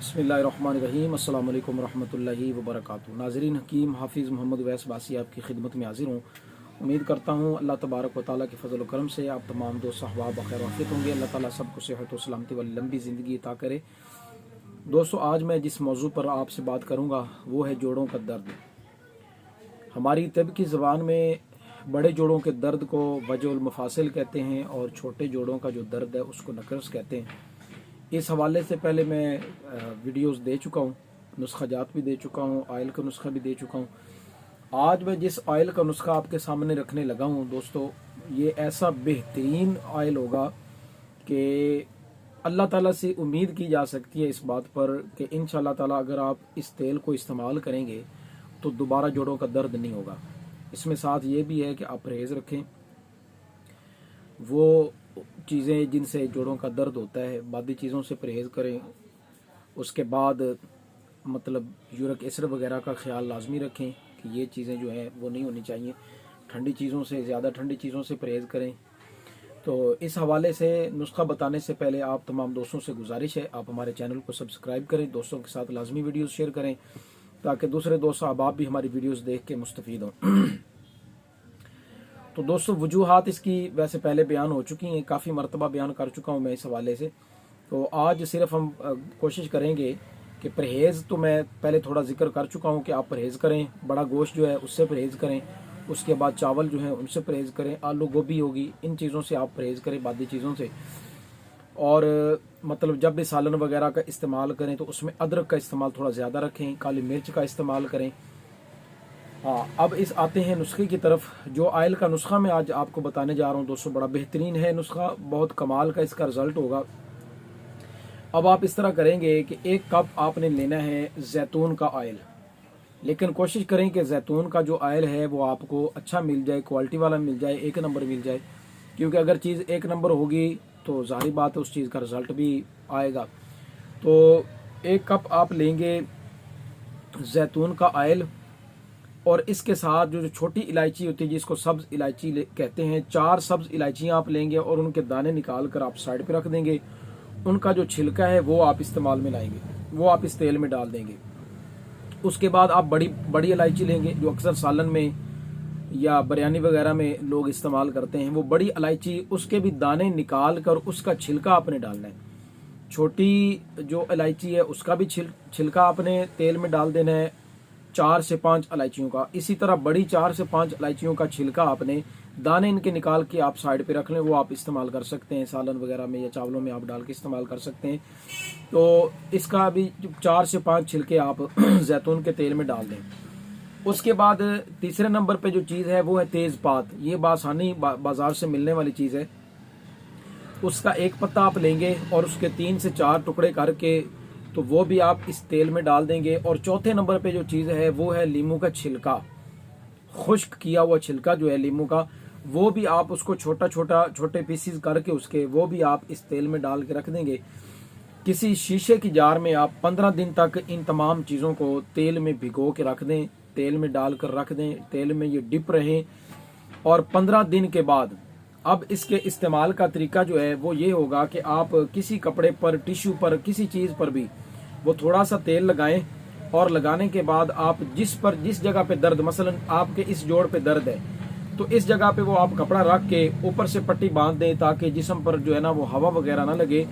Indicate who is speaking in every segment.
Speaker 1: बिस्मिल्लाहिर्रहमानिर्रहीम अस्सलाम वालेकुम रहमतुल्लाहि व बरकातुहू। नाज़रीन हकीम हाफिज़ मोहम्मद उवैस बासी आपकी खिदमत में हाजिर हूँ। उम्मीद करता हूँ अल्लाह तबारक व तआला के फजल व करम से आप तमाम दोस्त अहबाब बखैर वाफियत होंगे। अल्लाह ताला सबको सेहत व सलामती वाली लंबी ज़िंदगी अता करे। दोस्तों, आज मैं जिस मौजू पर आपसे बात करूँगा वो है जोड़ों का दर्द। हमारी तब की ज़बान में बड़े जोड़ों के दर्द को वजहुल मफासिल कहते हैं और छोटे जोड़ों का जो दर्द है उसको नकरस कहते हैं। इस हवाले से पहले मैं वीडियोस दे चुका हूँ, नुस्खा जात भी दे चुका हूँ, ऑयल का नुस्खा भी दे चुका हूँ। आज मैं जिस ऑयल का नुस्खा आपके सामने रखने लगा हूँ दोस्तों, ये ऐसा बेहतरीन ऑयल होगा कि अल्लाह ताला से उम्मीद की जा सकती है इस बात पर कि इंशाअल्लाह ताला अगर आप इस तेल को इस्तेमाल करेंगे तो दोबारा जोड़ों का दर्द नहीं होगा। इसमें साथ ये भी है कि आप परहेज़ रखें, वो चीज़ें जिनसे जोड़ों का दर्द होता है बादी चीज़ों से परहेज़ करें। उसके बाद मतलब यूरिक एसिड वगैरह का ख्याल लाजमी रखें कि ये चीज़ें जो हैं वो नहीं होनी चाहिए। ठंडी चीज़ों से, ज़्यादा ठंडी चीज़ों से परहेज़ करें। तो इस हवाले से नुस्खा बताने से पहले आप तमाम दोस्तों से गुजारिश है आप हमारे चैनल को सब्सक्राइब करें, दोस्तों के साथ लाजमी वीडियोस शेयर करें ताकि दूसरे दोस्त अहबाब भी हमारी वीडियोस देख के मुस्तफ़ीद हों। तो दोस्तों, वजूहात इसकी वैसे पहले बयान हो चुकी हैं, काफ़ी मरतबा बयान कर चुका हूँ मैं इस हवाले से। तो आज सिर्फ हम कोशिश करेंगे कि परहेज़ तो मैं पहले थोड़ा जिक्र कर चुका हूँ कि आप परहेज़ करें, बड़ा गोश्त जो है उससे परहेज़ करें, उसके बाद चावल जो है उनसे परहेज़ करें, आलू गोभी होगी, इन चीज़ों से आप परहेज़ करें, बादी चीज़ों से। और मतलब जब भी सालन वगैरह का इस्तेमाल करें तो उसमें अदरक का इस्तेमाल थोड़ा ज़्यादा रखें, काली मिर्च का इस्तेमाल करें। हाँ, अब इस आते हैं नुस्खे की तरफ। जो ऑयल का नुस्खा मैं आज आपको बताने जा रहा हूँ दोस्तों, बड़ा बेहतरीन है नुस्खा, बहुत कमाल का इसका रिजल्ट होगा। अब आप इस तरह करेंगे कि 1 कप आपने लेना है जैतून का ऑयल, लेकिन कोशिश करें कि जैतून का जो ऑयल है वो आपको अच्छा मिल जाए, क्वालिटी वाला मिल जाए, 1 नंबर मिल जाए। क्योंकि अगर चीज़ 1 नंबर होगी तो ज़ाहिर बात है उस चीज़ का रिजल्ट भी आएगा। तो 1 कप आप लेंगे जैतून का ऑयल और इसके साथ जो छोटी इलायची होती है जिसको सब्ज़ इलायची कहते हैं, 4 सब्ज़ इलायचियाँ आप लेंगे और उनके दाने निकाल कर आप साइड पे रख देंगे। उनका जो छिलका है वो आप इस्तेमाल में लाएंगे, वो आप इस तेल में डाल देंगे। उसके बाद आप बड़ी बड़ी इलायची लेंगे जो अक्सर सालन में या बिरयानी वगैरह में लोग इस्तेमाल करते हैं, वो बड़ी इलायची, उसके भी दाने निकाल कर उसका छिलका आपने डालना है। छोटी जो इलायची है उसका भी छिलका आपने तेल में डाल देना है, 4 से 5 इलायचियों का। इसी तरह बड़ी 4 से 5 इलायचियों का छिलका आपने, दाने इनके निकाल के आप साइड पे रख लें, वो आप इस्तेमाल कर सकते हैं सालन वगैरह में या चावलों में आप डाल के इस्तेमाल कर सकते हैं। तो इसका भी 4 से 5 छिलके आप जैतून के तेल में डाल दें। उसके बाद तीसरे नंबर पे जो चीज़ है वो है तेज़पात। ये बासानी बाजार से मिलने वाली चीज़ है। उसका 1 पत्ता आप लेंगे और उसके 3 से 4 टुकड़े करके तो वो भी आप इस तेल में डाल देंगे। और चौथे नंबर पे जो चीज़ है वो है लीमू का छिलका, खुश्क किया हुआ छिलका जो है लीमू का, वो भी आप उसको छोटे पीसीज करके उसके वो भी आप इस तेल में डाल के रख देंगे। किसी शीशे की जार में आप 15 दिन तक इन तमाम चीज़ों को तेल में भिगो के रख दें, तेल में डाल कर रख दें, तेल में ये डिप रहें। और 15 दिन के बाद अब इसके इस्तेमाल का तरीका जो है वो ये होगा कि आप किसी कपड़े पर, टिश्यू पर, किसी चीज़ पर भी वो थोड़ा सा तेल लगाएं और लगाने के बाद आप जिस जगह पे दर्द, मसलन आपके इस जोड़ पे दर्द है तो इस जगह पे वो आप कपड़ा रख के ऊपर से पट्टी बांध दें ताकि जिस्म पर जो है ना वो हवा वगैरह ना लगे।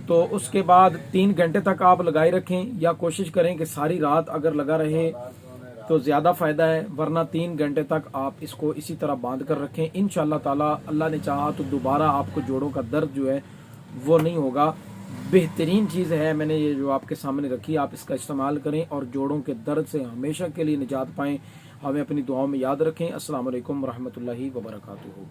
Speaker 1: तो उसके बाद 3 घंटे तक आप लगाए रखें या कोशिश करें कि सारी रात अगर लगा रहे तो ज़्यादा फ़ायदा है, वरना 3 घंटे तक आप इसको इसी तरह बांध कर रखें। इंशाअल्लाह ताला अल्लाह ने चाहा तो दोबारा आपको जोड़ों का दर्द जो है वो नहीं होगा। बेहतरीन चीज़ है, मैंने ये जो आपके सामने रखी, आप इसका इस्तेमाल करें और जोड़ों के दर्द से हमेशा के लिए निजात पाएँ। हमें अपनी दुआओं में याद रखें। अस्सलाम वालेकुम रहमतुल्लाहि व बरकातुहू।